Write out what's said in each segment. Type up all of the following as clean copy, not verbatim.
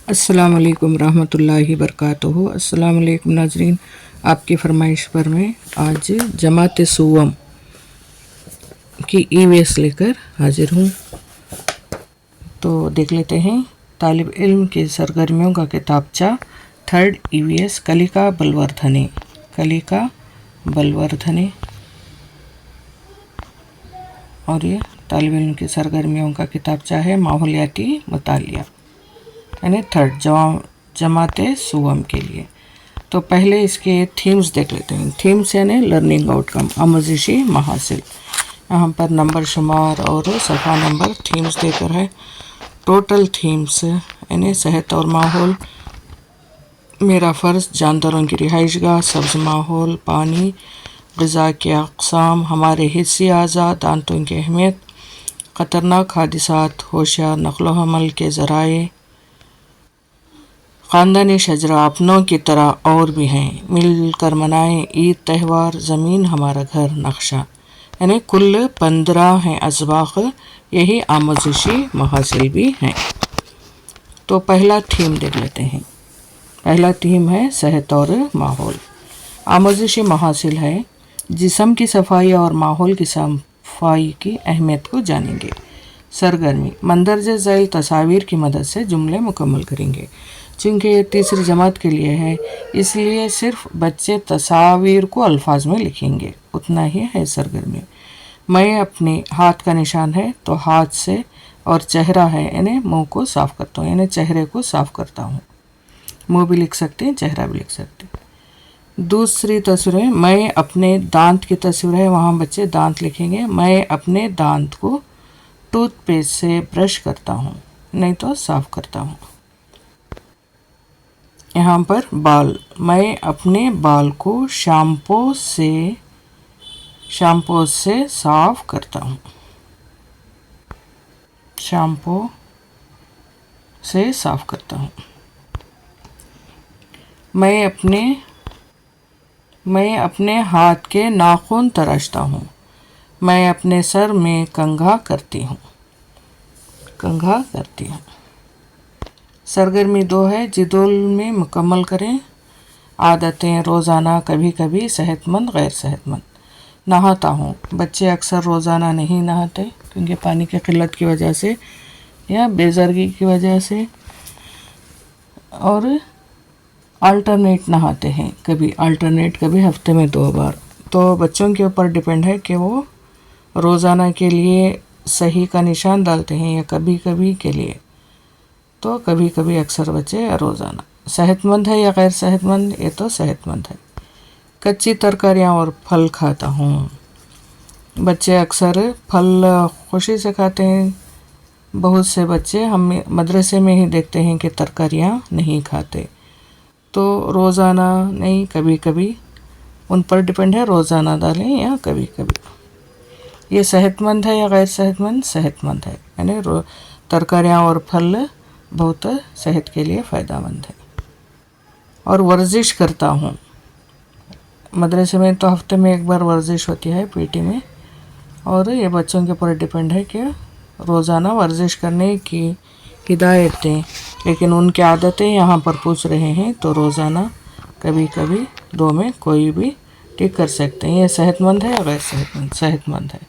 अस्सलाम वालेकुम रहमतुल्लाहि बरकातुहू। अस्सलाम वालेकुम नाजरीन, आपकी फरमाइश पर मैं आज जमात सुवम की ईवीएस लेकर हाजिर हूँ। तो देख लेते हैं तालिब इल्म के सरगर्मियों का किताबचा, थर्ड ईवीएस कलिका बलवर्धने। कलिका बलवर्धने और ये तालिब इल्म की सरगर्मियों का किताबचा है माहौलियाती मुतालिया, यानी थर्ड जमाते सुवम के लिए। तो पहले इसके थीम्स देख लेते हैं। थीम्स यानी लर्निंग आउटकम, आमोजिशी महासिल। यहाँ पर नंबर शुमार और सफ़ा नंबर थीम्स देकर है। टोटल थीम्स यानी सेहत और माहौल, मेरा फ़र्ज़, जानदारों की रिहाइशगाह, सब्ज़ माहौल, पानी, ग़िज़ा के अक़साम, हमारे हिस्सी आज़ा, दांतों की अहमियत, ख़तरनाक हादिसात, होशियार नक़्ल व हमल के ज़राए, ख़ानदानी शजरा अपनों की तरह और भी हैं, मिलकर मनाएं ईद त्यौहार, ज़मीन हमारा घर नक्शा। यानी कुल 15 हैं अज़बाक़, यही आमोजिशी महासिल भी हैं। तो पहला थीम देख लेते हैं। पहला थीम है सेहत और माहौल। आमोजिशी महासिल है जिस्म की सफाई और माहौल की सफाई की अहमियत को जानेंगे। सरगर्मी, मंदरजे ज़ैल तस्वीर की मदद से जुमले मुकम्मल करेंगे। चूँकि ये तीसरी जमात के लिए है, इसलिए सिर्फ बच्चे तस्वीर को अल्फाज में लिखेंगे, उतना ही है सरगर्मी। मैं अपने हाथ का निशान है तो हाथ से, और चेहरा है यानी मुंह को साफ़ करता हूँ, यानी चेहरे को साफ़ करता हूँ। मुंह भी लिख सकते हैं, चेहरा भी लिख सकते हैं। दूसरी तस्वीर है मैं अपने दांत की तस्वीर है, वहाँ बच्चे दांत लिखेंगे। मैं अपने दांत को टूथपेस्ट से ब्रश करता हूँ, नहीं तो साफ़ करता हूँ। यहाँ पर बाल, मैं अपने बाल को शैम्पू से साफ़ करता हूँ। शैम्पू से साफ़ करता हूँ। मैं अपने हाथ के नाखून तराशता हूँ। मैं अपने सर में कंघा करती हूँ। सरगर्मी 2 है, जिदोल में मुकम्मल करें। आदतें रोज़ाना, कभी कभी सेहतमंद, गैर सेहतमंद। नहाता हूँ, बच्चे अक्सर रोज़ाना नहीं नहाते क्योंकि पानी की किल्लत की वजह से या बेज़र्गी की वजह से, और अल्टरनेट नहाते हैं, कभी हफ्ते में 2 बार। तो बच्चों के ऊपर डिपेंड है कि वो रोज़ाना के लिए सही का निशान डालते हैं या कभी कभी के लिए। तो कभी कभी अक्सर बच्चे रोज़ाना। सेहतमंद है या गैर सेहतमंद, ये तो सेहतमंद है। कच्ची तरकारियाँ और फल खाता हूँ, बच्चे अक्सर फल खुशी से खाते हैं। बहुत से बच्चे हम मदरसे में ही देखते हैं कि तरकारियाँ नहीं खाते। तो रोज़ाना नहीं, कभी कभी, उन पर डिपेंड है, रोज़ाना डालें या कभी कभी। ये सेहतमंद है या गैर सेहतमंद, सेहतमंद है, यानी तरकारियाँ और फल बहुत सेहत के लिए फ़ायदेमंद है। और वर्जिश करता हूँ, मदरसे में तो हफ्ते में 1 बार वर्जिश होती है पीटी में, और ये बच्चों के ऊपर डिपेंड है कि रोज़ाना वर्जिश करने की हिदायत दें, लेकिन उनकी आदतें यहाँ पर पूछ रहे हैं। तो रोज़ाना, कभी कभी, 2 में कोई भी ठीक कर सकते हैं। ये सेहतमंद है या गैर सेहतमंद, सेहतमंद है।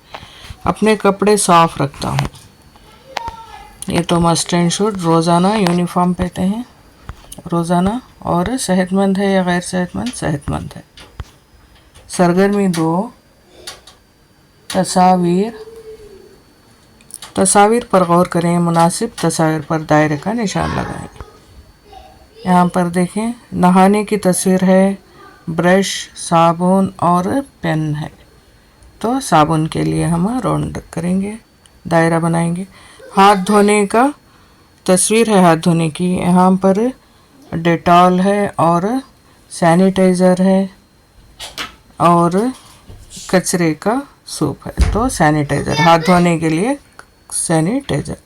अपने कपड़े साफ़ रखता हूँ, ये तो मस्ट एंड शुड, रोज़ाना यूनिफॉर्म पहनते हैं रोज़ाना। और सेहतमंद है या गैर सेहतमंद, सेहतमंद है। सरगर्मी 2, तस्वीर पर गौर करें, मुनासिब तस्वीर पर दायरे का निशान लगाएं। यहाँ पर देखें, नहाने की तस्वीर है, ब्रश, साबुन और पेन है। तो साबुन के लिए हम राउंड करेंगे, दायरा बनाएंगे। हाथ धोने का तस्वीर है, हाथ धोने की, यहाँ पर डेटॉल है और सैनिटाइज़र है और कचरे का सूप है। तो सैनिटाइज़र, हाथ धोने के लिए सैनिटाइज़र।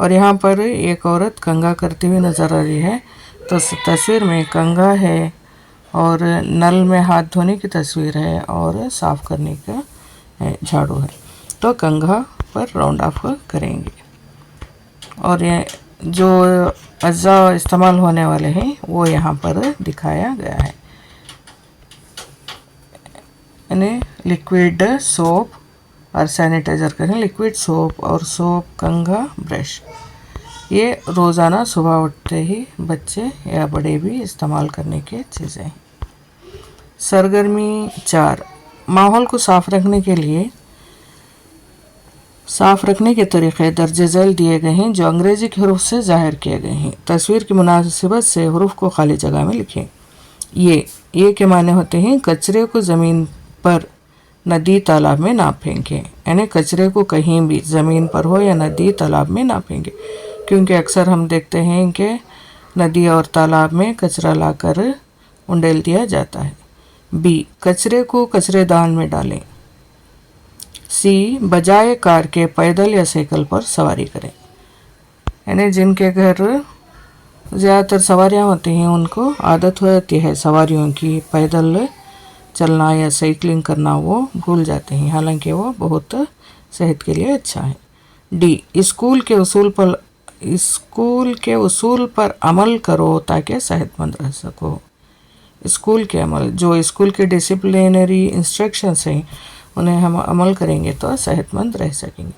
और यहाँ पर एक औरत कंघा करती हुई नज़र आ रही है। तो तस्वीर में कंघा है और नल में हाथ धोने की तस्वीर है और साफ़ करने का झाड़ू है। तो कंघा पर राउंड ऑफ करेंगे। और ये जो अज्जा इस्तेमाल होने वाले हैं वो यहाँ पर दिखाया गया है। यानी लिक्विड सोप और सैनिटाइज़र करें, लिक्विड सोप और सोप, कंघा, ब्रश, ये रोज़ाना सुबह उठते ही बच्चे या बड़े भी इस्तेमाल करने की चीज़ें हैं। सरगर्मी 4, माहौल को साफ़ रखने के लिए साफ़ रखने के तरीक़े दर्ज झैल दिए गए हैं जो अंग्रेज़ी के हरूफ से ज़ाहिर किए गए हैं। तस्वीर की मुनासिबत से हरूफ को खाली जगह में लिखें। ये के माने होते हैं कचरे को ज़मीन पर, नदी, तालाब में ना फेंकें। यानी कचरे को कहीं भी ज़मीन पर हो या नदी, तालाब में ना फेंकें, क्योंकि अक्सर हम देखते हैं कि नदी और तालाब में कचरा लाकर उंडेल दिया जाता है। बी, कचरे को कचरेदान में डालें। सी, बजाय कार के पैदल या साइकिल पर सवारी करें। यानी जिनके घर ज़्यादातर सवारियाँ होती हैं उनको आदत हो जाती है सवारियों की पैदल चलना या साइकिलिंग करना, वो भूल जाते हैं, हालांकि वो बहुत सेहत के लिए अच्छा है। डी, स्कूल के उसूल पर अमल करो ताकि सेहतमंद रह सको। स्कूल के अमल, जो स्कूल के डिसिप्लिनरी इंस्ट्रक्शंस हैं उन्हें हम अमल करेंगे तो सेहतमंद रह सकेंगे।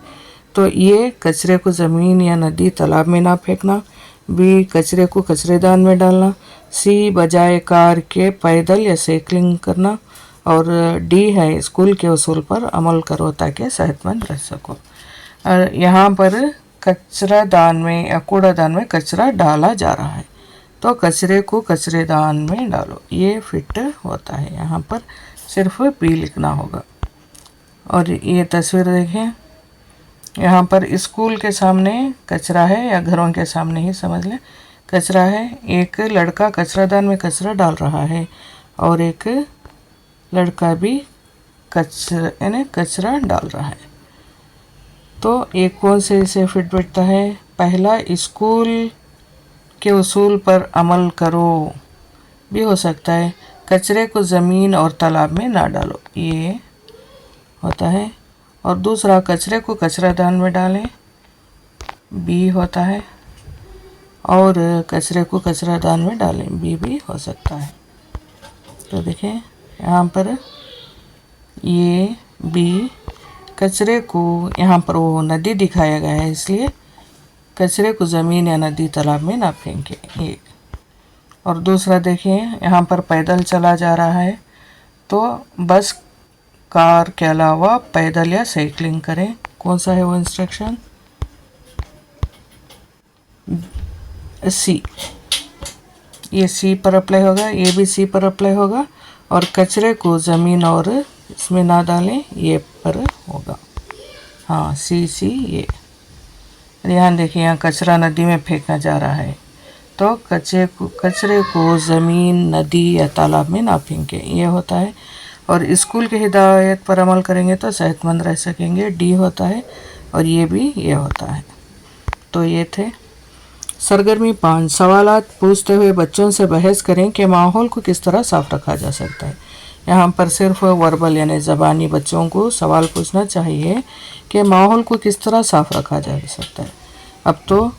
तो ये कचरे को ज़मीन या नदी, तालाब में ना फेंकना। बी, कचरे को कचरेदान में डालना। सी, बजाय कार के पैदल या साइकिलिंग करना। और डी है स्कूल के उसूल पर अमल करो ताकि सेहतमंद रह सको। और यहाँ पर कचरादान में या कूड़ादान में कचरा डाला जा रहा है तो कचरे को कचरेदान में डालो, ये फिट होता है। यहाँ पर सिर्फ बी लिखना होगा। और ये तस्वीर देखें, यहाँ पर स्कूल के सामने कचरा है या घरों के सामने ही समझ लें कचरा है। एक लड़का कचरादान में कचरा डाल रहा है और एक लड़का भी कचरा डाल रहा है। तो एक कौन से इसे फिट बैठता है? पहला, स्कूल के उसूल पर अमल करो भी हो सकता है। कचरे को ज़मीन और तालाब में ना डालो, ये होता है। और दूसरा, कचरे को कचरादान में डालें, बी होता है। और कचरे को कचरादान में डालें, बी भी हो सकता है। तो देखें यहाँ पर ये बी, कचरे को यहाँ पर वो नदी दिखाया गया है इसलिए कचरे को ज़मीन या नदी, तालाब में ना फेंकें, ये। और दूसरा देखिए, यहाँ पर पैदल चला जा रहा है तो बस, कार के अलावा पैदल या साइकिलिंग करें। कौन सा है वो इंस्ट्रक्शन? सी, ये सी पर अप्लाई होगा, ये भी सी पर अप्लाई होगा। और कचरे को ज़मीन और इसमें ना डालें, ये पर होगा। हाँ, सी ये। यहाँ देखिए, यहाँ कचरा नदी में फेंका जा रहा है तो कचरे को ज़मीन, नदी या तालाब में ना फेंकें, ये होता है। और स्कूल की हिदायत पर अमल करेंगे तो सेहतमंद रह सकेंगे, डी होता है। और ये भी ये होता है। तो ये थे सरगर्मी 5, सवालात पूछते हुए बच्चों से बहस करें कि माहौल को किस तरह साफ़ रखा जा सकता है। यहाँ पर सिर्फ वर्बल यानी ज़बानी बच्चों को सवाल पूछना चाहिए कि माहौल को किस तरह साफ़ रखा जा सकता है। अब तो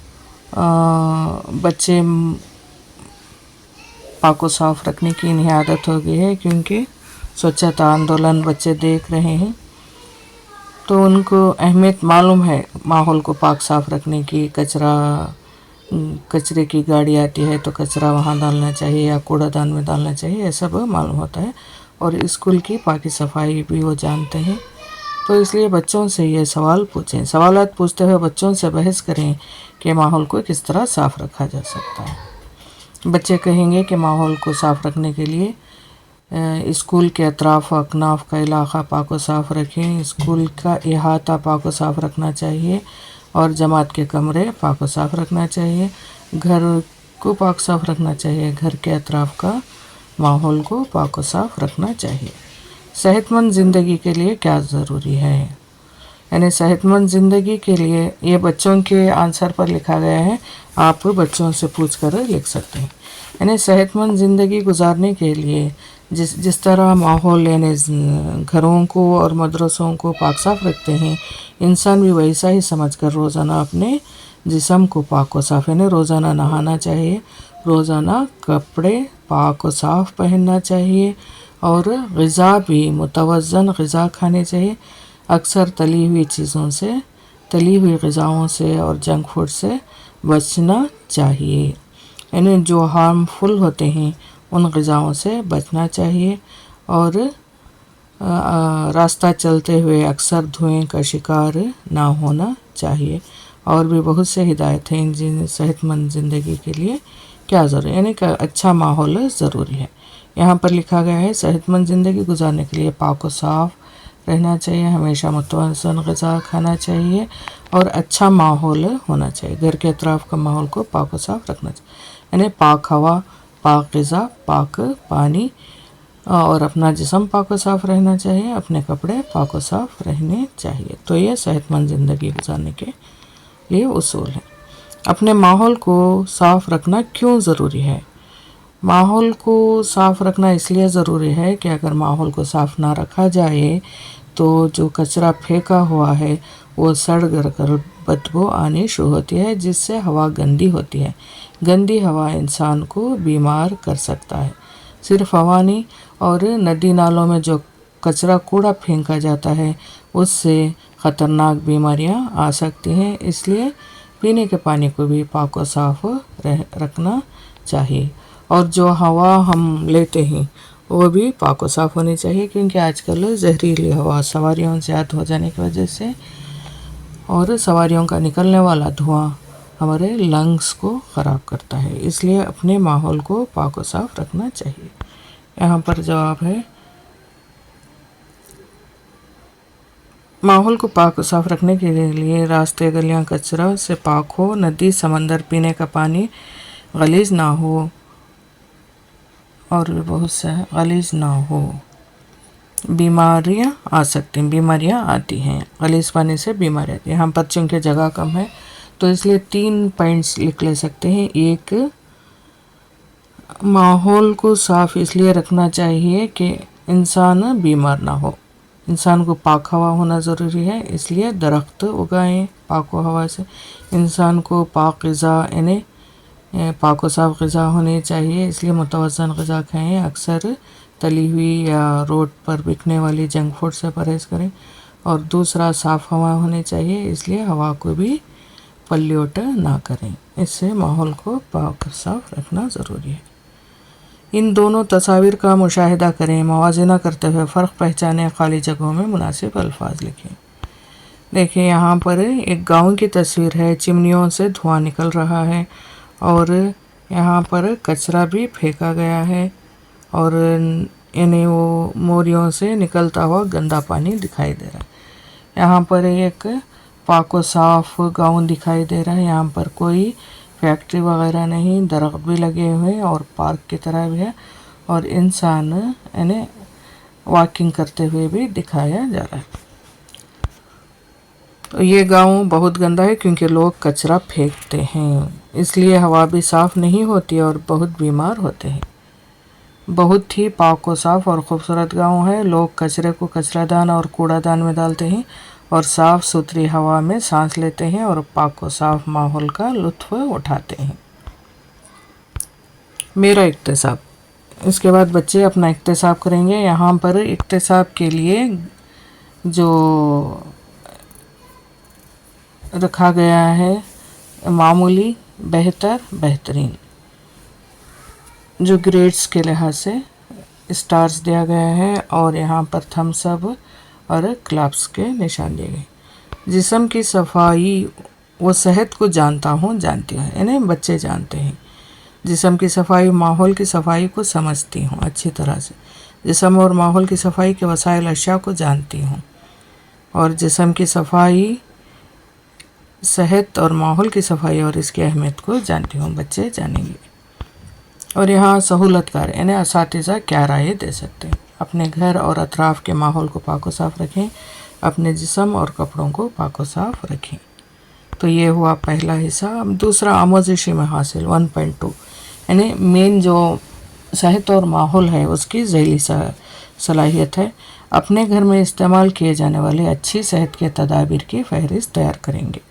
बच्चे पाको साफ़ रखने की इन्हें आदत हो गई है, क्योंकि स्वच्छता आंदोलन बच्चे देख रहे हैं तो उनको अहमियत मालूम है माहौल को पाक साफ़ रखने की। कचरे की गाड़ी आती है तो कचरा वहाँ डालना चाहिए या कूड़ादान में डालना चाहिए, ये सब मालूम होता है। और स्कूल की पाकी सफाई भी वो जानते हैं। तो इसलिए बच्चों से ये सवाल पूछें। सवालात पूछते हुए बच्चों से बहस करें कि माहौल को किस तरह साफ़ रखा जा सकता है। बच्चे कहेंगे कि माहौल को साफ़ रखने के लिए स्कूल के अतराफ़ अकनाफ का इलाक़ा पाको साफ़ रखें, स्कूल का इहाता पाको साफ़ रखना चाहिए और जमात के कमरे पाको साफ़ रखना चाहिए, घर को पाक साफ़ रखना चाहिए, घर के अतराफ़ का माहौल को पाको साफ़ रखना चाहिए। सेहतमंद ज़िंदगी के लिए क्या ज़रूरी है? यानी सेहतमंद ज़िंदगी के लिए ये बच्चों के आंसर पर लिखा गया है, आप बच्चों से पूछ कर लिख सकते हैं। यानी सेहतमंद ज़िंदगी गुजारने के लिए जिस तरह माहौल यानी घरों को और मदरसों को पाक साफ़ रखते हैं, इंसान भी वैसा ही समझकर रोज़ाना अपने जिस्म को पाक व साफ़, यानी रोज़ाना नहाना चाहिए, रोज़ाना कपड़े पाक व साफ़ पहनना चाहिए, और ग़िज़ा भी मुतवज़्ज़न ग़िज़ा खाने चाहिए। अक्सर तली हुई चीज़ों से, तली हुई ग़िज़ाओं से और जंक फूड से बचना चाहिए, यानी जो हार्मफुल होते हैं उन ग़िज़ाओं से बचना चाहिए। और रास्ता चलते हुए अक्सर धुएं का शिकार ना होना चाहिए। और भी बहुत से हिदायत हैं जिन सेहतमंद ज़िंदगी के लिए क्या ज़रूरी है, यानी कि अच्छा माहौल ज़रूरी है। यहाँ पर लिखा गया है सेहतमंद ज़िंदगी गुजारने के लिए पाक व साफ़ रहना चाहिए, हमेशा मुतवज़्ज़न ग़िज़ा खाना चाहिए और अच्छा माहौल होना चाहिए। घर के अतराफ़ का माहौल को पाक व साफ़ रखना चाहिए, यानी पाक हवा, पाक ग़िज़ा, पाक पानी, और अपना जिस्म पाक व साफ़ रहना चाहिए, अपने कपड़े पाक व साफ़ रहने चाहिए। तो ये सेहतमंद ज़िंदगी गुजारने के लिए उसूल है। अपने माहौल को साफ़ रखना क्यों ज़रूरी है? माहौल को साफ़ रखना इसलिए ज़रूरी है कि अगर माहौल को साफ़ ना रखा जाए तो जो कचरा फेंका हुआ है वो सड़ गल कर बदबू आनी शुरू होती है, जिससे हवा गंदी होती है। गंदी हवा इंसान को बीमार कर सकता है। सिर्फ हवा नहीं, और नदी नालों में जो कचरा कूड़ा फेंका जाता है उससे ख़तरनाक बीमारियां आ सकती हैं। इसलिए पीने के पानी को भी पाक व साफ़ रखना चाहिए। और जो हवा हम लेते हैं वो भी पाक व साफ़ होनी चाहिए, क्योंकि आजकल जहरीली हवा सवारियों से ज़्यादा हो जाने की वजह से और सवारियों का निकलने वाला धुआं हमारे लंग्स को ख़राब करता है। इसलिए अपने माहौल को पाक व साफ़ रखना चाहिए। यहाँ पर जवाब है, माहौल को पाक व साफ़ रखने के लिए रास्ते गलियाँ कचरा से पाक हो, नदी समंदर पीने का पानी गलीज़ ना हो, और भी बहुत से गलीज़ ना हो। बीमारियाँ आ सकती हैं, बीमारियाँ आती हैं, गलीज़ पानी से बीमारियाँ आती हैं। यहाँ पर चूँकि जगह कम है तो इसलिए 3 पॉइंट्स लिख ले सकते हैं। एक, माहौल को साफ़ इसलिए रखना चाहिए कि इंसान बीमार ना हो। इंसान को पाक हवा होना ज़रूरी है, इसलिए दरख्त उगाएं पाक हवा से। इंसान को पाक ग़िज़ा, यानी पाक व साफ़ ग़िज़ा होनी चाहिए, इसलिए मुतवज़्ज़न ग़िज़ा खाएँ। अक्सर तली हुई या रोड पर बिकने वाली जंक फूड से परहेज़ करें। और दूसरा, साफ़ हवा होनी चाहिए, इसलिए हवा को भी पल्यूट ना करें। इससे माहौल को पाक साफ़ रखना ज़रूरी है। इन दोनों तस्वीर का मुशाहिदा करें, मवाज़ना करते हुए फ़र्क पहचानें, खाली जगहों में मुनासिब अल्फाज लिखें। देखिए यहाँ पर एक गांव की तस्वीर है, चिमनियों से धुआं निकल रहा है और यहाँ पर कचरा भी फेंका गया है, और यानी वो मोरियों से निकलता हुआ गंदा पानी दिखाई दे रहा है। यहाँ पर एक पाक व साफ़ गांव दिखाई दे रहा है। यहाँ पर कोई फैक्ट्री वगैरह नहीं, दरख्त भी लगे हुए और पार्क की तरह भी है, और इंसान यानी वॉकिंग करते हुए भी दिखाया जा रहा है। तो ये गांव बहुत गंदा है क्योंकि लोग कचरा फेंकते हैं, इसलिए हवा भी साफ़ नहीं होती और बहुत बीमार होते हैं। बहुत ही पाक व साफ़ और ख़ूबसूरत गांव है। लोग कचरे को कचरादान और कूड़ादान में डालते हैं और साफ़ सुथरी हवा में सांस लेते हैं और पाक व साफ़ माहौल का लुत्फ़ उठाते हैं। मेरा इक्तिसाब, इसके बाद बच्चे अपना इक्तिसाब करेंगे। यहाँ पर इक्तिसाब के लिए जो रखा गया है, मामूली, बेहतर, बेहतरीन, जो ग्रेड्स के लिहाज से स्टार्स दिया गया है, और यहाँ पर थम्स अप और क्लब्स के निशान दिए गए। जिस्म की सफाई वो सेहत को जानता हूँ, जानती हूँ, यानी बच्चे जानते हैं। जिस्म की सफाई माहौल की सफाई को समझती हूँ अच्छी तरह से। जिस्म और माहौल की सफाई के वसाइल अशिया को जानती हूँ, और जिस्म की सफाई सेहत और माहौल की सफाई और इसकी अहमियत को जानती हूँ। बच्चे जानेंगे। और यहाँ सहूलतकार यानी असातिज़ा क्या राय दे सकते हैं। अपने घर और अतराफ़ के माहौल को पाक व साफ़ रखें, अपने जिस्म और कपड़ों को पाक व साफ़ रखें। तो ये हुआ पहला हिस्सा। अब दूसरा, आमोज़िशी में हासिल 1.2, यानी मेन जो सेहत और माहौल है उसकी ज़ैली सलाहियत है। अपने घर में इस्तेमाल किए जाने वाले अच्छी सेहत के तदाबीर की फ़हरिस्त तैयार करेंगे।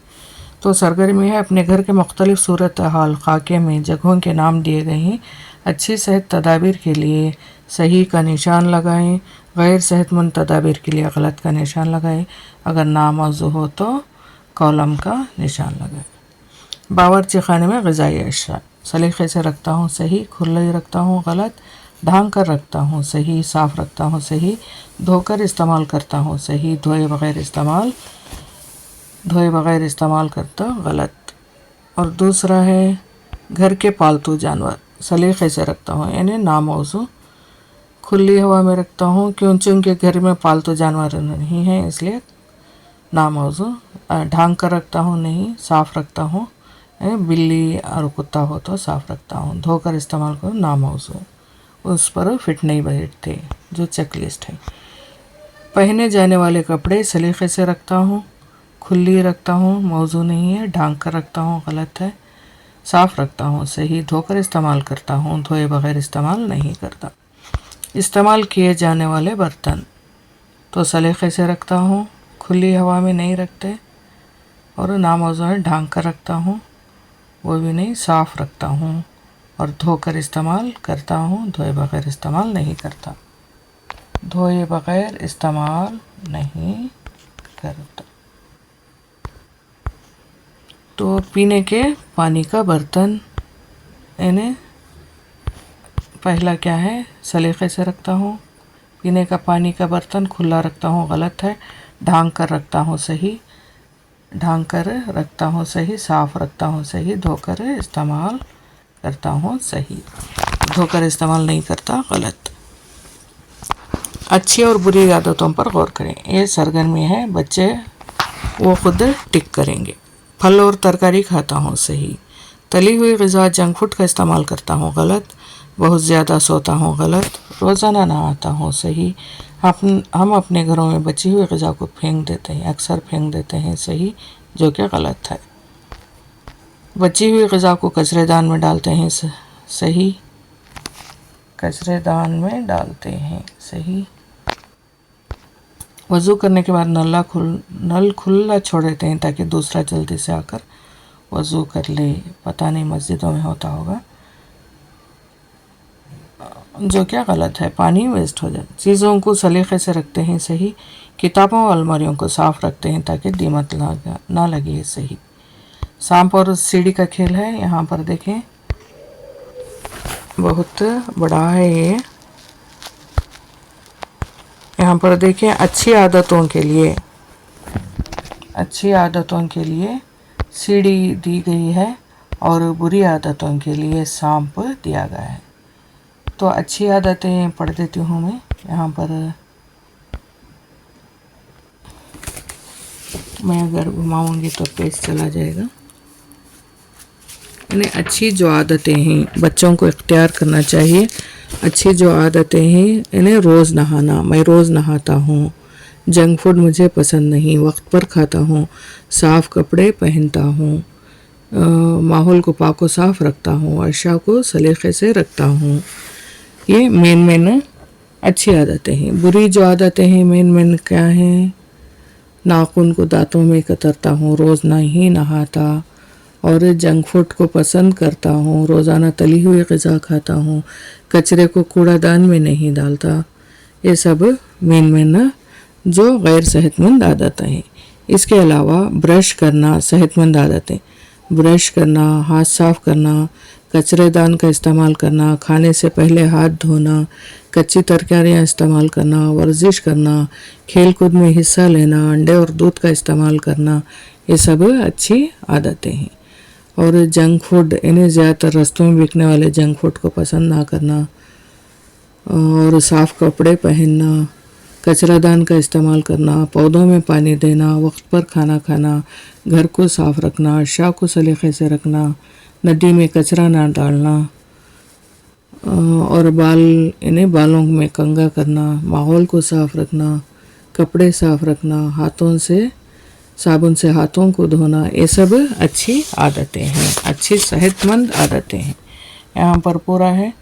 तो सरगर्मी है अपने घर के मुख्तलिफ सूरत हाल खाके में जगहों के नाम दिए गए हैं। अच्छी सेहत तदाबीर के लिए सही का निशान लगाएं, गैर सेहतमंद तदाबीर के लिए गलत का निशान लगाएं। अगर नामौजू हो तो कॉलम का निशान लगाएं। बावर्ची खाने में ग़िज़ाई अशिया सलीक़े से रखता हूँ सही, खुले रखता हूँ गलत, ढांक कर रखता हूँ सही, साफ़ रखता हूँ सही, धोकर इस्तेमाल करता हूँ सही, धोए बग़ैर इस्तेमाल करता गलत। और दूसरा है घर के पालतू जानवर सलीक़े से रखता हूँ, यानी नामौजू। खुली हवा में रखता हूँ क्योंकि घर में पालतू जानवर नहीं हैं इसलिए नामौजू। ढांक कर रखता हूँ नहीं, साफ़ रखता हूँ। बिल्ली और कुत्ता हो तो साफ़ रखता हूँ। धोकर इस्तेमाल करो नामौजू, उस पर फिट नहीं बैठते, जो चेक लिस्ट है। पहने जाने वाले कपड़े सलीक़े से रखता हूँ, खुली रखता हूँ, मौजू नहीं है। ढांक कर रखता हूँ, गलत है। साफ़ रखता हूँ, सही। धोकर इस्तेमाल करता हूँ, धोए बग़ैर इस्तेमाल नहीं करता। इस्तेमाल किए जाने वाले बर्तन तो सलीक़े से रखता हूँ, खुली हवा में नहीं रखते, और नामौजू है। ढांक कर रखता हूँ, वो भी नहीं। साफ़ रखता हूँ और धोकर इस्तेमाल करता हूँ, धोए बग़ैर इस्तेमाल नहीं करता। धोए बग़ैर इस्तेमाल नहीं करता। तो पीने के पानी का बर्तन, यानी पहला क्या है, सलीक़े से रखता हूँ। पीने का पानी का बर्तन खुला रखता हूँ, गलत है। ढांक कर रखता हूँ, सही। ढांक कर रखता हूँ, सही। साफ़ रखता हूँ, सही। धोकर इस्तेमाल करता हूँ, सही। धोकर इस्तेमाल नहीं करता, गलत। अच्छी और बुरी आदतों पर गौर करें। ये सरगर्मी है, बच्चे वो खुद टिक करेंगे। फल और तरकारी खाता हूँ, सही। तली हुई ग़िज़ा जंक फूड का इस्तेमाल करता हूँ, गलत। बहुत ज़्यादा सोता हूँ, गलत। रोज़ाना नहाता हूँ, सही। हम अपने घरों में बची हुई ग़िज़ा को फेंक देते हैं, अक्सर फेंक देते हैं, सही, जो कि गलत है। बची हुई ग़िज़ा को कचरेदान में डालते हैं, सही। कचरेदान में डालते हैं, सही। वज़ू करने के बाद नल खुला छोड़ देते हैं ताकि दूसरा जल्दी से आकर वज़ू कर ले। पता नहीं मस्जिदों में होता होगा, जो क्या गलत है, पानी वेस्ट हो जाए। चीज़ों को सलीक़े से रखते हैं, सही। किताबों और अलमारियों को साफ़ रखते हैं ताकि दीमक ना लगे, सही। सांप और सीढ़ी का खेल है, यहाँ पर देखें, बहुत बड़ा है ये। यहाँ पर देखें, अच्छी आदतों के लिए सीढ़ी दी गई है और बुरी आदतों के लिए सांप दिया गया है। तो अच्छी आदतें पढ़ देती हूँ मैं। यहाँ पर मैं अगर घुमाऊँगी तो पेज चला जाएगा। यानी अच्छी जो आदतें हैं बच्चों को इख्तियार करना चाहिए। अच्छी जो आदतें हैं, इन्हें रोज़ नहाना, मैं रोज़ नहाता हूँ। जंक फूड मुझे पसंद नहीं, वक्त पर खाता हूँ। साफ़ कपड़े पहनता हूँ। माहौल को पाक व साफ़ रखता हूँ। अशिया को सलीक़े से रखता हूँ। ये मेन अच्छी आदतें हैं। बुरी जो आदतें हैं मेन क्या हैं, नाखून को दांतों में कतरता हूँ, रोज़ नहीं नहाता, और जंक फूड को पसंद करता हूँ। रोज़ाना तली हुई ग़िज़ा खाता हूँ। कचरे को कूड़ादान में नहीं डालता। ये सब मेन जो गैर सेहतमंद आदतें हैं। इसके अलावा ब्रश करना सेहतमंद आदतें, ब्रश करना, हाथ साफ़ करना, कचरेदान का इस्तेमाल करना, खाने से पहले हाथ धोना, कच्ची तरकारियाँ इस्तेमाल करना, वर्जिश करना, खेल कूद में हिस्सा लेना, अंडे और दूध का इस्तेमाल करना, ये सब अच्छी आदतें हैं। और जंक फूड, इन्हें ज़्यादातर रस्तों में बिकने वाले जंक फूड को पसंद ना करना, और साफ़ कपड़े पहनना, कचरादान का इस्तेमाल करना, पौधों में पानी देना, वक्त पर खाना खाना, घर को साफ़ रखना, अशिया को सलीक़े से रखना, नदी में कचरा ना डालना, और बालों में कंघा करना, माहौल को साफ़ रखना, कपड़े साफ़ रखना, हाथों से साबुन से हाथों को धोना, ये सब अच्छी आदतें हैं, अच्छी सेहतमंद आदतें हैं। यहाँ पर पूरा है,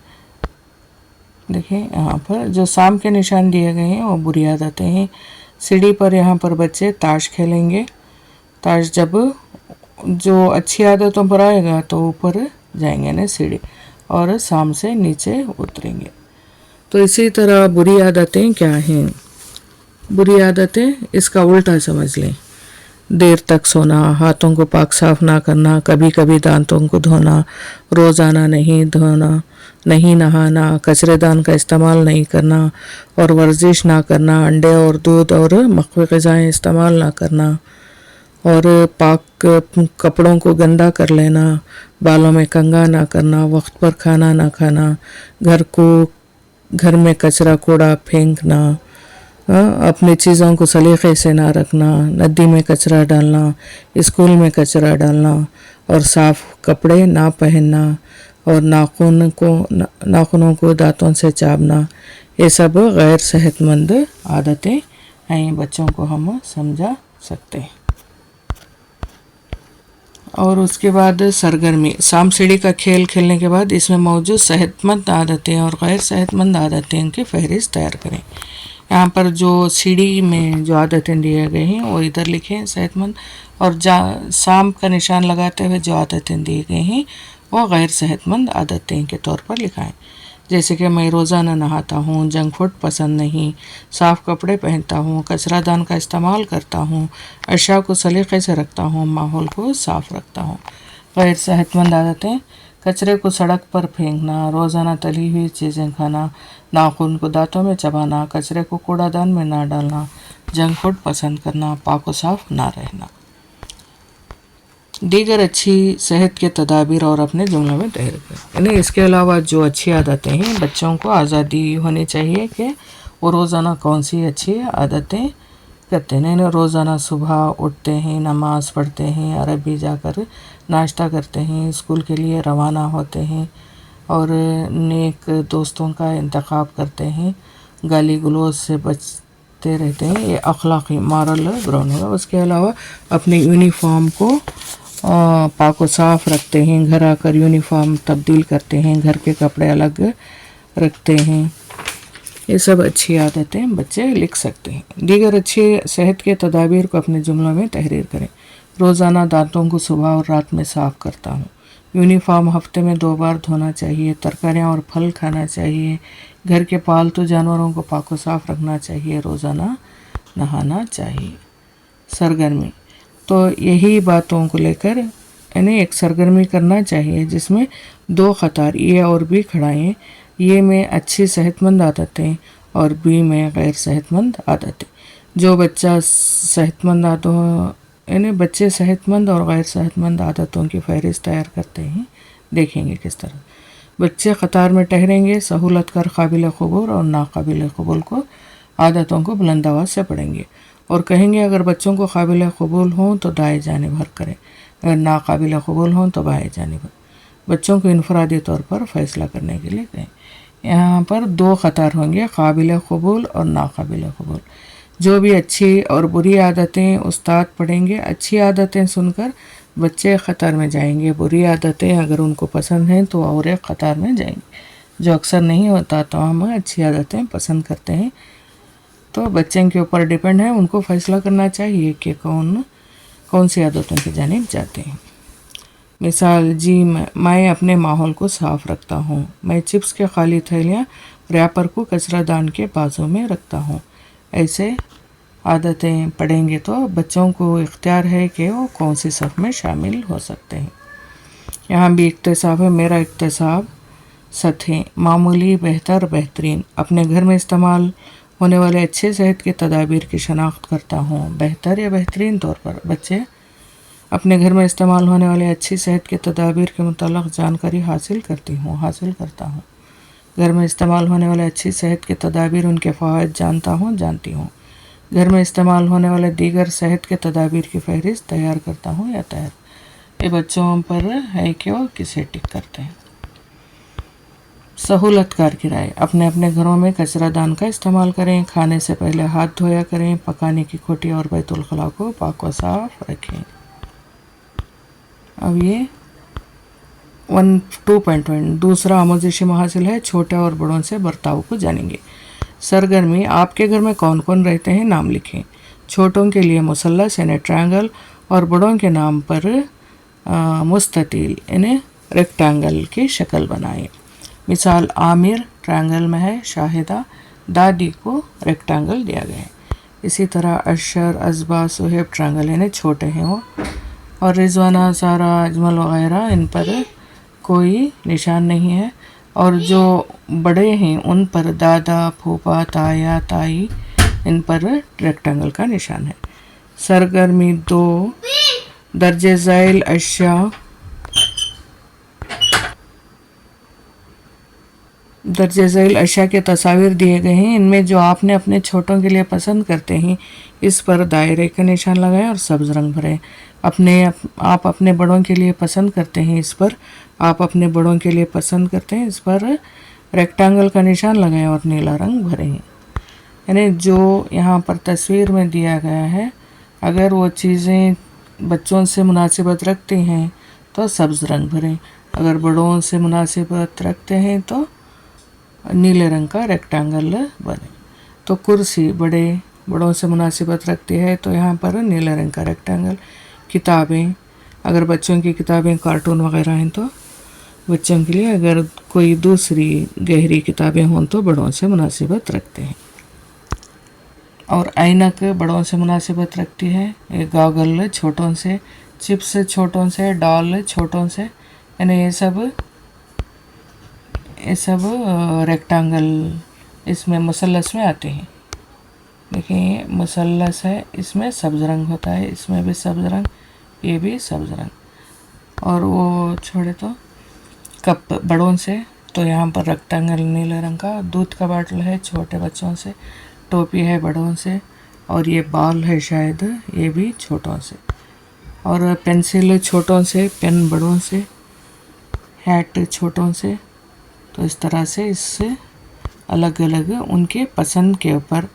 देखिए यहाँ पर जो शाम के निशान दिए गए हैं वो बुरी आदतें हैं। सीढ़ी पर यहाँ पर बच्चे ताश खेलेंगे। ताश जब जो अच्छी आदतों पर आएगा तो ऊपर जाएंगे ना सीढ़ी और शाम से नीचे उतरेंगे। तो इसी तरह बुरी आदतें क्या हैं? बुरी आदतें इसका उल्टा समझ लें। देर तक सोना, हाथों को पाक साफ ना करना, कभी कभी दांतों को धोना, रोज़ाना नहीं धोना, नहीं नहाना, कचरेदान का इस्तेमाल नहीं करना और वर्जिश ना करना, अंडे और दूध और मख्फी ग़िज़ाएँ इस्तेमाल ना करना और पाक कपड़ों को गंदा कर लेना, बालों में कंघा ना करना, वक्त पर खाना ना खाना, घर में कचरा कूड़ा फेंकना, अपनी चीज़ों को सलीक़े से ना रखना, नदी में कचरा डालना, स्कूल में कचरा डालना और साफ़ कपड़े ना पहनना और नाखूनों को दांतों से चाबना, ये सब गैर सेहतमंद आदतें हैं। बच्चों को हम समझा सकते हैं। और उसके बाद सरगर्मी, सांप सीढ़ी का खेल खेलने के बाद इसमें मौजूद सेहतमंद आदतें और गैर सेहतमंद आदतें की फहरिस्त तैयार करें। यहाँ पर जो सीढ़ी में जो आदतें दिए गए हैं वो इधर लिखें सेहतमंद, और सांप का निशान लगाते हुए जो आदतें दी गई हैं वो गैर सेहतमंद आदतें के तौर पर लिखाएं। जैसे कि मैं रोज़ाना नहाता हूँ, जंक फूड पसंद नहीं, साफ़ कपड़े पहनता हूँ, कचरादान का इस्तेमाल करता हूँ, अशिया को सलीक़े से रखता हूँ, माहौल को साफ़ रखता हूँ। गैर सेहतमंद आदतें, कचरे को सड़क पर फेंकना, रोज़ाना तली हुई चीज़ें खाना, नाखून को दांतों में चबाना, कचरे को कूड़ादान में ना डालना, जंक फूड पसंद करना, पाक व साफ़ ना रहना। दीगर अच्छी सेहत के तदाबीर और अपने जुमलों में तहरीर करें। यानी इसके अलावा जो अच्छी आदतें हैं, बच्चों को आज़ादी होनी चाहिए कि वो रोज़ाना कौन सी अच्छी आदतें करते हैं। रोज़ाना सुबह उठते हैं, नमाज़ पढ़ते हैं, अरबी जाकर नाश्ता करते हैं, स्कूल के लिए रवाना होते हैं और नेक दोस्तों का इंतखाब करते हैं, गाली गलौज से बचते रहते हैं। ये अखलाक़ी मॉरल ग्राउंड होगा। उसके अलावा अपने यूनिफॉर्म को पाक व साफ़ रखते हैं, घर आकर यूनिफॉर्म तब्दील करते हैं, घर के कपड़े अलग रखते हैं। ये सब अच्छी आदतें बच्चे लिख सकते हैं। दीगर अच्छी सेहत के तदाबीर को अपने जुमलों में तहरीर करें। रोज़ाना दांतों को सुबह और रात में साफ़ करता हूँ, यूनिफॉर्म हफ्ते में 2 बार धोना चाहिए, तरकारियाँ और फल खाना चाहिए, घर के पालतू जानवरों को पाक व साफ़ रखना चाहिए, रोज़ाना नहाना चाहिए। सरगर्मी, तो यही बातों को लेकर यानी एक सरगर्मी करना चाहिए जिसमें 2 क़तार ए और बी खड़ाएँ। ये में अच्छी सेहतमंद आदतें और बी में गैर सेहतमंद आदतें। जो बच्चा सेहतमंद यानी बच्चे सेहतमंद और गैर सेहतमंद आदतों की फहरिस्त तैयार करते हैं। देखेंगे किस तरह बच्चे क़तार में ठहरेंगे, सहूलत कर काबिल क़बूल और नाकाबिल क़बूल को आदतों को बुलंद आवाज़ से पढ़ेंगे और कहेंगे अगर बच्चों को काबिल क़बूल हों तो दाएं जानिब हर करें, अगर नाकाबिल क़बूल हों तो बाएं जानिब। बच्चों को इनफरादी तौर पर फ़ैसला करने के लिए कहें। यहाँ पर 2 क़तार होंगे, काबिल क़बूल और नाकाबिल क़बूल। जो भी अच्छी और बुरी आदतें उस्ताद पढ़ेंगे, अच्छी आदतें सुनकर बच्चे क़तार में जाएंगे, बुरी आदतें अगर उनको पसंद हैं तो और एक क़तार में जाएंगे। जो अक्सर नहीं होता, तो हम अच्छी आदतें पसंद करते हैं, तो बच्चे के ऊपर डिपेंड है, उनको फ़ैसला करना चाहिए कि कौन सी आदतों की जानिब जाते हैं। मिसाल, जी मैं अपने माहौल को साफ़ रखता हूँ, मैं चिप्स के खाली थैलियाँ रैपर को कचरादान के बाजू में रखता हूँ। ऐसे आदतें पढ़ेंगे तो बच्चों को इख्तियार है कि वो कौन सी सफ़ में शामिल हो सकते हैं। यहाँ भी इक्तिसाब है। मेरा इक्तिसाब सतहें, मामूली, बेहतर, बेहतरीन। अपने घर में इस्तेमाल होने वाले अच्छे सेहत के तदाबीर की शनाख्त करता हूँ, बेहतर या बेहतरीन तौर पर। बच्चे अपने घर में इस्तेमाल होने वाले अच्छी सेहत के तदाबीर के मुताल्लिक़ जानकारी हासिल करता हूँ। घर में इस्तेमाल होने वाले अच्छी सेहत के तदाबीर, उनके फ़वाइद जानती हूँ। घर में इस्तेमाल होने वाले दीगर सेहत के तदाबीर की फहरिस्त तैयार करता हूँ या तैयार। ये बच्चों पर है कि वो किसे टिक करते हैं। सहूलतकार की राय, अपने अपने घरों में कचरादान का इस्तेमाल करें, खाने से पहले हाथ धोया करें, पकाने की खोटी और बैतुल खला को पाक व साफ रखें। अब ये 2.1 दूसरा आमोज़िशी महासिल है, छोटे और बड़ों से बर्ताव को जानेंगे। सरगर्मी, आपके घर में कौन कौन रहते हैं, नाम लिखें। छोटों के लिए मुसल्लस यानी ट्रायंगल और बड़ों के नाम पर मुस्ततील यानी रेक्टेंगल की शक्ल बनाएं। मिसाल आमिर ट्रायंगल में है, शाहिदा दादी को रेक्टेंगल दिया गया है। इसी तरह अशर अजबा सुहेब ट्रायंगल यानी छोटे हैं वो, और रिजवाना सारा अजमल वगैरह इन पर कोई निशान नहीं है, और जो बड़े हैं उन पर दादा फूफा ताया ताई इन पर रेक्टेंगल का निशान है। सरगर्मी 2 दर्जे ज़ैल अशिया दर्जे ज़ैल अशिया के तस्वीर दिए गए हैं। इनमें जो आपने अपने छोटों के लिए पसंद करते हैं इस पर दायरे का निशान लगाएं और सब्ज रंग भरें। आप अपने बड़ों के लिए पसंद करते हैं इस पर आप अपने बड़ों के लिए पसंद करते हैं इस पर रेक्टेंगल का निशान लगाएं और नीला रंग भरें। यानी जो यहाँ पर तस्वीर में दिया गया है, अगर वो चीज़ें बच्चों से मुनासिबत रखती हैं तो सब्ज़ रंग भरें, अगर बड़ों से मुनासिबत रखते हैं तो नीले रंग का रेक्टेंगल बने। तो कुर्सी बड़ों से मुनासिबत रखती है तो यहाँ पर नीले रंग का रेक्टेंगल। किताबें, अगर बच्चों की किताबें कार्टून वगैरह हैं तो बच्चों के लिए, अगर कोई दूसरी गहरी किताबें हों तो बड़ों से मुनासिबत रखते हैं। और ऐनक बड़ों से मुनासिबत रखती है। गॉगल छोटों से, चिप्स छोटों से, डॉल छोटों से, यानी ये सब रेक्टेंगल इसमें मुसल्लस में आते हैं। देखिए ये मुसल्लस है, इसमें सब्ज़ रंग होता है, इसमें भी सब्ज़ रंग, ये भी सब्ज़ रंग। और वो छोड़े तो कप बड़ों से, तो यहाँ पर रेक्टेंगल नीले रंग का। दूध का बाटल है छोटे बच्चों से, टोपी है बड़ों से, और ये बॉल है शायद, ये भी छोटों से। और पेंसिल छोटों से, पेन बड़ों से, हैट छोटों से। तो इस तरह से इससे अलग अलग उनके पसंद के ऊपर,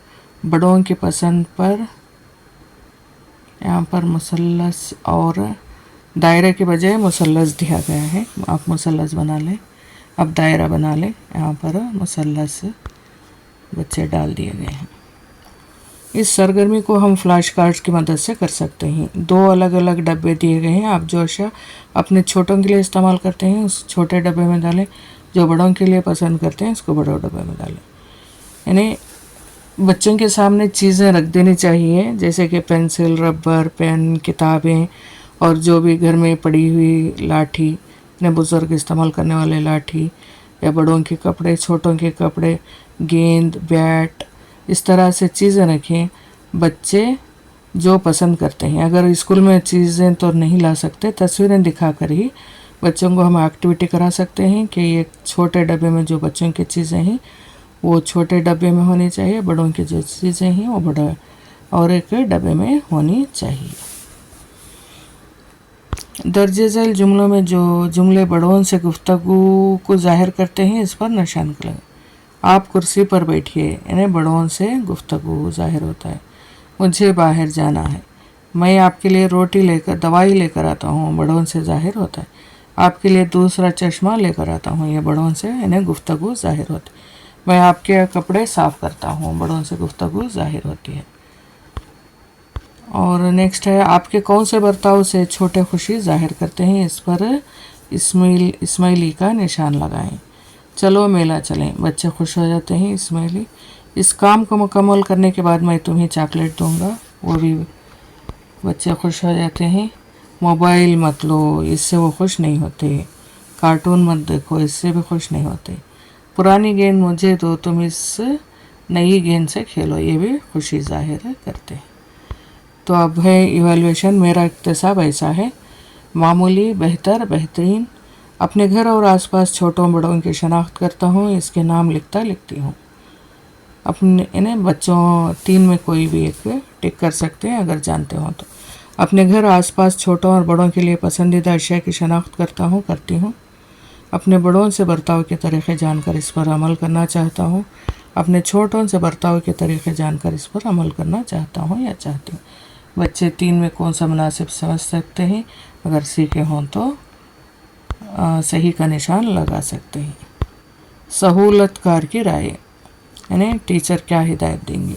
बड़ों के पसंद पर यहाँ पर मुसल्लस और दायरे के बजाय मुसल्लस दिया गया है। आप मुसल्लस बना लें, अब दायरा बना लें, यहाँ पर मुसल्लस बच्चे डाल दिए गए हैं। इस सरगर्मी को हम फ्लैश कार्ड्स की मदद से कर सकते हैं। 2 अलग अलग डब्बे दिए गए हैं, आप जो अशिया अपने छोटों के लिए इस्तेमाल करते हैं उस छोटे डब्बे में डालें, जो बड़ों के लिए पसंद करते हैं उसको बड़े डब्बे में डालें। यानी बच्चों के सामने चीज़ें रख देनी चाहिए, जैसे कि पेंसिल, रबर, पेन, किताबें, और जो भी घर में पड़ी हुई लाठी, अपने बुज़ुर्ग इस्तेमाल करने वाले लाठी, या बड़ों के कपड़े, छोटों के कपड़े, गेंद, बैट, इस तरह से चीज़ें रखें। बच्चे जो पसंद करते हैं, अगर स्कूल में चीज़ें तो नहीं ला सकते, तस्वीरें दिखाकर ही बच्चों को हम एक्टिविटी करा सकते हैं कि ये छोटे डब्बे में जो बच्चों की चीज़ें हैं वो छोटे डब्बे में होनी चाहिए, बड़ों की जो चीज़ें हैं वो बड़ा और एक डब्बे में होनी चाहिए। दर्जे झैल जुमलों में जो जुमले बड़ों से गुफ्तगू को जाहिर करते हैं इस पर निशान लगाएं। आप कुर्सी पर बैठिए, इन्हें बड़ों से गुफ्तगू जाहिर होता है। मुझे बाहर जाना है, मैं आपके लिए दवाई लेकर आता हूँ, बड़ों से जाहिर होता है। आपके लिए दूसरा चश्मा लेकर आता हूँ, ये बड़ों से इन्हें गुफ्तगू जाहिर होती है। मैं आपके कपड़े साफ़ करता हूँ, बड़ों से गुफ्तगू जाहिर होती है। और नेक्स्ट है, आपके कौन से बर्ताव से छोटे खुशी जाहिर करते हैं, इस पर इस्माइली का निशान लगाएं। चलो मेला चलें, बच्चे खुश हो जाते हैं, इस्माइली। इस काम को मुकम्मल करने के बाद मैं तुम्हें चॉकलेट दूंगा, वो भी बच्चे खुश हो जाते हैं। मोबाइल मत लो, इससे वो खुश नहीं होते। कार्टून मत देखो, इससे भी खुश नहीं होते। पुरानी गेंद मुझे दो, तुम इस नई गेंद से खेलो, ये भी खुशी जाहिर करते हैं। तो अब है इवैल्यूएशन। मेरा इक्तसाब ऐसा है: मामूली, बेहतर, बेहतरीन। अपने घर और आसपास छोटों बड़ों की शनाख्त करता हूँ, इसके नाम लिखती हूँ। अपने इन्हें बच्चों 3 में कोई भी एक टिक कर सकते हैं अगर जानते हो तो। अपने घर आसपास छोटों और बड़ों के लिए पसंदीदा अशिया की शनाख्त करती हूँ। अपने बड़ों से बर्ताव के तरीक़े जानकर इस पर अमल करना चाहता हूँ। अपने छोटों से बर्ताव के तरीक़े जानकर इस पर अमल करना चाहता हूँ या चाहती हूँ। बच्चे 3 में कौन सा मुनासिब समझ सकते हैं, अगर सीखे हों तो सही का निशान लगा सकते हैं। सहूलतकार की राय, यानी टीचर क्या हिदायत देंगे।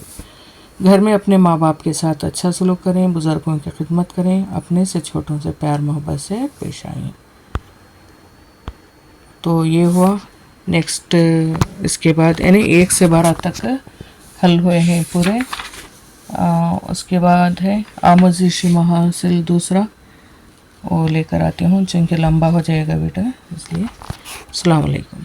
گھر میں اپنے ماں باپ کے ساتھ اچھا سلوک کریں، بزرگوں کی خدمت کریں، اپنے سے چھوٹوں سے پیار محبت سے پیش آئیں۔ تو یہ ہوا نیکسٹ، اس کے بعد یعنی 1 سے 12 تک حل ہوئے ہیں پورے۔ اس کے بعد ہے آموزشی محاصل دوسرا، وہ لے کر آتی ہوں چونکہ لمبا ہو جائے گا بیٹا اس لیے۔ السلام علیکم۔